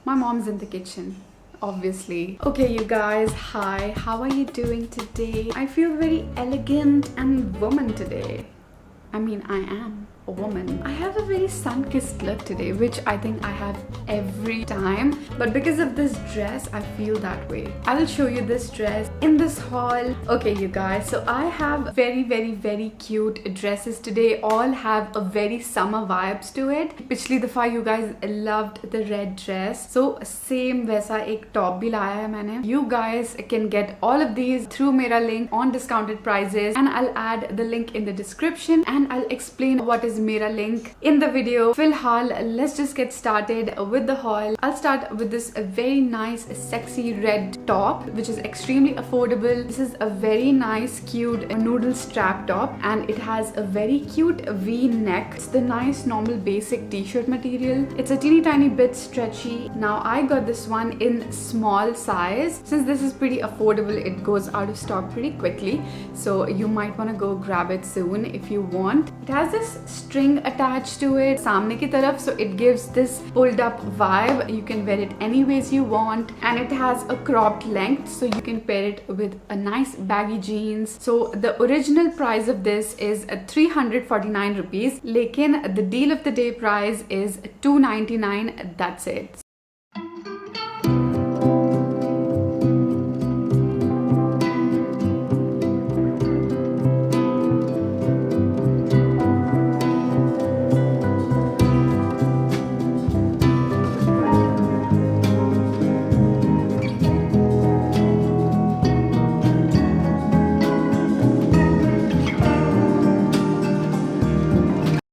My mom's in the kitchen, obviously. Okay, you guys, hi. How are you doing today? I feel very elegant and woman today. I mean, I am a woman. I have a very sun-kissed look today, which I think I have every time, but because of this dress I feel that way. I will show you this dress in this haul. Okay, you guys, so I have very cute dresses today. All have a very summer vibes to it. पिछली दफा you guys loved the red dress, so same वैसा एक top भी लाया है मैंने. You guys can get all of these through मेरा link on discounted prices, and I'll add the link in the description and I'll explain what is Mera link in the video. Filhal, let's just get started with the haul. I'll start with this very nice sexy red top which is extremely affordable. This is a very nice cute noodle strap top and it has a very cute V neck. It's the nice normal basic t-shirt material. It's a teeny tiny bit stretchy. Now I got this one in small size. Since this is pretty affordable, it goes out of stock pretty quickly, so you might want to go grab it soon if you want. It has this string attached to it सामने की तरफ, so it gives this pulled up vibe. You can wear it any ways you want, and it has a cropped length, so you can pair it with a nice baggy jeans. So the original price of this is 349 rupees, लेकिन the deal of the day price is 299. That's it.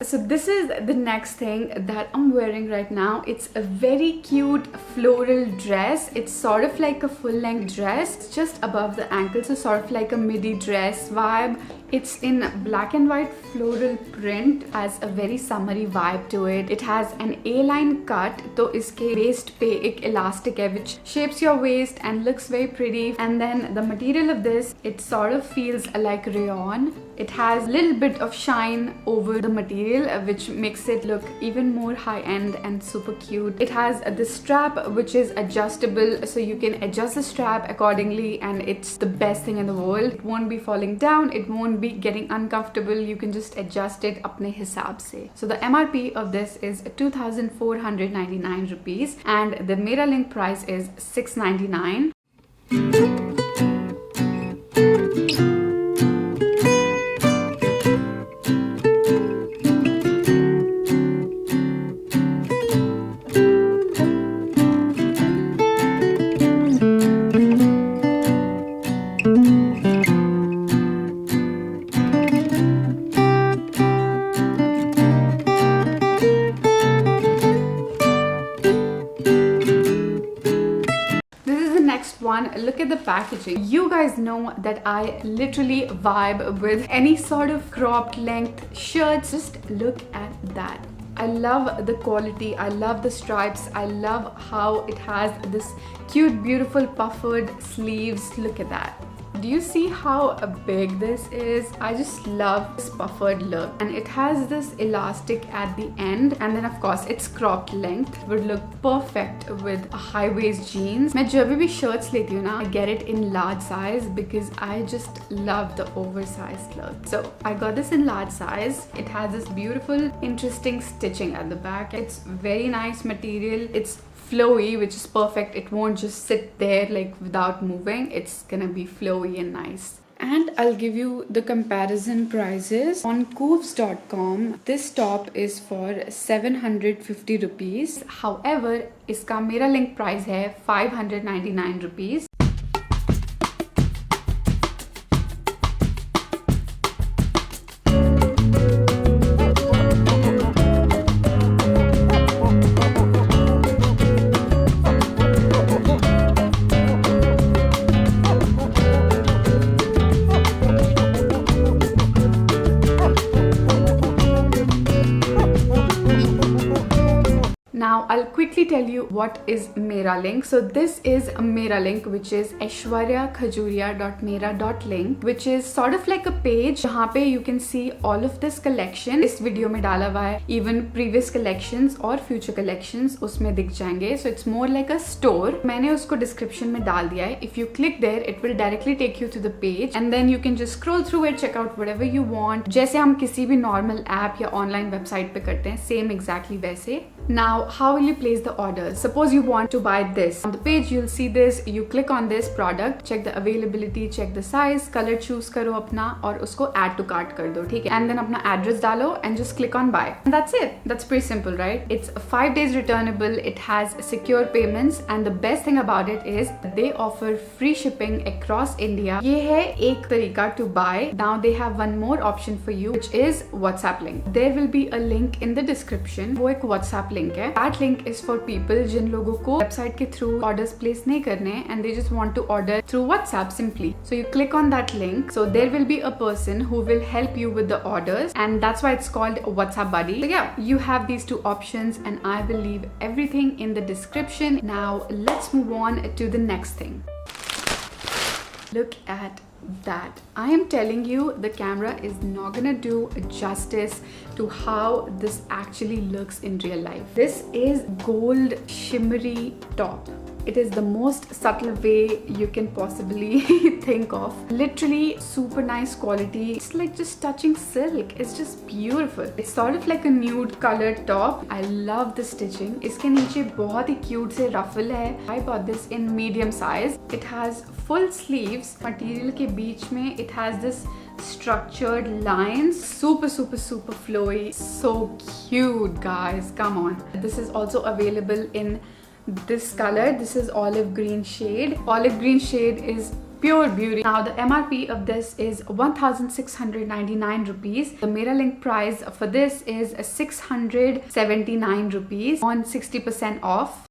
So this is the next thing that I'm wearing right now. It's a very cute floral dress. It's sort of like a full-length dress. It's just above the ankle, so sort of like a midi dress vibe. It's in black and white floral print, has a very summery vibe to it. It has an A-line cut, तो इसके waist पे एक elastic है which shapes your waist and looks very pretty. And then the material of this, it sort of feels like rayon. It has a little bit of shine over the material which makes it look even more high-end and super cute. It has this strap which is adjustable, so you can adjust the strap accordingly, and it's the best thing in the world. It won't be falling down, it won't be getting uncomfortable. You can just adjust it अपने हिसाब से. So the MRP of this is 2,499 rupees and the Mera link price is 699. One, look at the packaging. You guys know that I literally vibe with any sort of cropped length shirts. Just look at that. I love the quality, I love the stripes, I love how it has this cute beautiful puffered sleeves. Look at that. Do you see how big this is? I just love this puffered look, and it has this elastic at the end, and then of course it's cropped length. It would look perfect with a high waist jeans. मैं जब भी shirts लेती हूँ ना, I get it in large size because I just love the oversized look. So I got this in large size. It has this beautiful interesting stitching at the back. It's very nice material. It's flowy, which is perfect. It won't just sit there like without moving. It's gonna be flowy and nice. And I'll give you the comparison prices on Coofs.com. This top is for 750 rupees. However, इसका मेरा link price है 599 rupees. Now I'll quickly tell you what is Mera Link. So this is Mera Link, which is aishwaryaKhajuria.mera.link, which is sort of like a page जहाँ पे you can see all of this collection. इस video में डाला हुआ है, even previous collections और future collections उसमें दिख जाएंगे. So it's more like a store. मैंने उसको description में डाल दिया है. If you click there, it will directly take you to the page, and then you can just scroll through it, check out whatever you want. जैसे हम किसी भी normal app या online website पे करते हैं, same exactly वैसे. Now, how will you place the order? Suppose you want to buy this. On the page, you'll see this. You click on this product, check the availability, check the size, color choose करो अपना और उसको add to cart कर दो, ठीक है? And then अपना address डालो and just click on buy. And that's it. That's pretty simple, right? It's 5 days returnable. It has secure payments, and the best thing about it is they offer free shipping across India. ये है एक तरीका to buy. Now they have one more option for you, which is WhatsApp link. There will be a link in the description. वो एक WhatsApp link है. That link is for people जिन लोगों को website के through orders place नहीं करने and they just want to order through WhatsApp simply. So you click on that link. So there will be a person who will help you with the orders, and that's why it's called WhatsApp Buddy. So yeah, you have these two options, and I will leave everything in the description. Now let's move on to the next thing. Look at that. I am telling you, the camera is not gonna do justice to how this actually looks in real life. This is gold shimmery top. It is the most subtle way you can possibly think of. Literally super nice quality. It's like just touching silk. It's just beautiful. It's sort of like a nude colored top. I love the stitching. इसके नीचे बहुत ही cute से ruffle है. I bought this in medium size. It has full sleeves. Material के बीच में it has this structured lines. Super flowy. So cute, guys. Come on. This is also available in this color. This is olive green shade. Olive green shade is pure beauty. Now the MRP of this is 1699 rupees. The Mera Link price for this is 679 rupees on 60% off.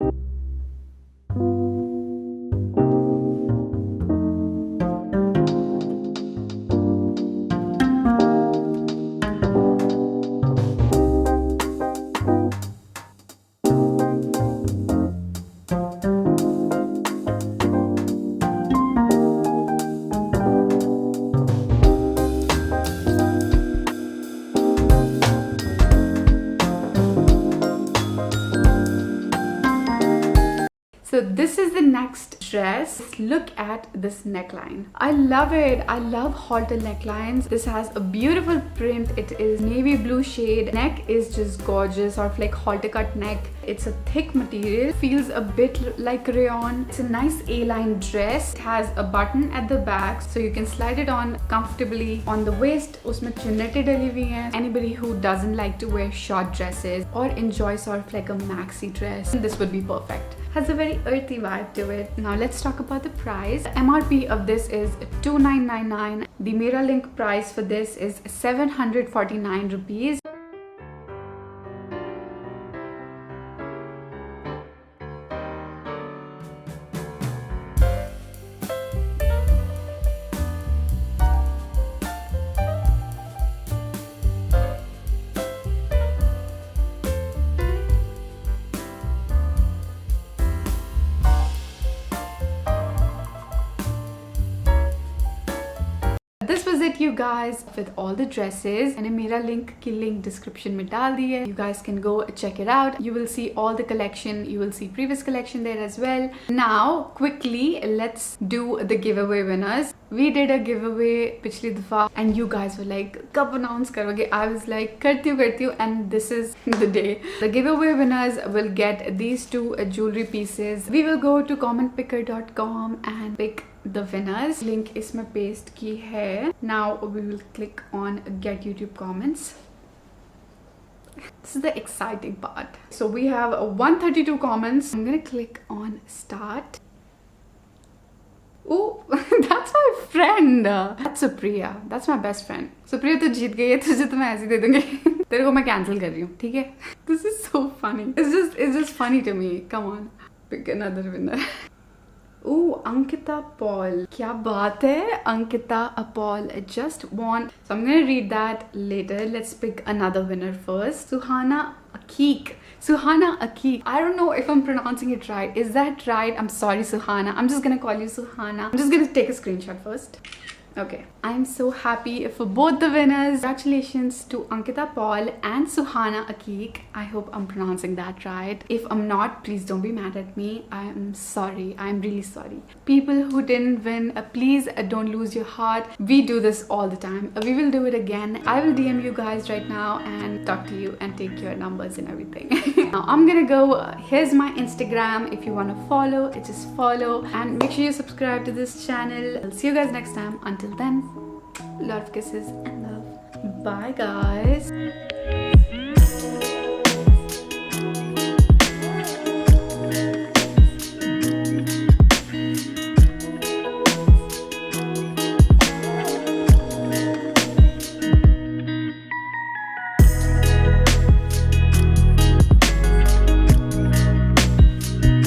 So this is the next dress. Look at this neckline. I love it. I love halter necklines. This has a beautiful print. It is navy blue shade. Neck is just gorgeous, sort of like halter cut neck. It's a thick material. Feels a bit like rayon. It's a nice A-line dress. It has a button at the back, so you can slide it on comfortably. On the waist, उसमें चुन्नटें डली हुई हैं. Anybody who doesn't like to wear short dresses or enjoy sort of like a maxi dress, this would be perfect. Has a very earthy vibe to it. Now let's talk about the price. The MRP of this is 2999. The Mera Link price for this is 749 rupees. This was it, you guys, with all the dresses. मैंने मेरा link की link description में डाल दी है. You guys can go check it out. You will see all the collection. You will see previous collection there as well. Now, quickly, let's do the giveaway winners. We did a giveaway पिछली दफा, and you guys were like, कब announce करोगे? I was like, करती हूँ, and this is the day. The giveaway winners will get these two jewelry pieces. We will go to commentpicker.com and pick the winners. Link इसमें paste की है. Now we will click on get YouTube comments. This is the exciting part. So we have 132 comments. I'm gonna click on start. Oh, that's my friend. That's Supriya. That's my best friend. Supriya, तू जीत गई है. तुझे तो मैं ऐसे दे दूंगी. तेरे को मैं cancel कर रही हूँ, ठीक है? This is so funny. It's just funny to me. Come on, pick another winner. Oh, Ankita Paul. क्या बात है? Ankita Paul just won. So I'm gonna read that later. Let's pick another winner first. Suhana Akeek. Suhana Akeek. I don't know if I'm pronouncing it right. Is that right? I'm sorry, Suhana. I'm just gonna call you Suhana. I'm just gonna take a screenshot first. Okay, I'm so happy for both the winners. Congratulations to Ankita Paul and Suhana Akeek. I hope I'm pronouncing that right. If I'm not, please don't be mad at me. I'm sorry. I'm really sorry. People who didn't win, please don't lose your heart. We do this all the time. We will do it again. I will DM you guys right now and talk to you and take your numbers and everything. Now I'm gonna go. Here's my Instagram. If you want to follow, just follow and make sure you subscribe to this channel. I'll see you guys next time. Until then, a lot of kisses and love. Bye guys.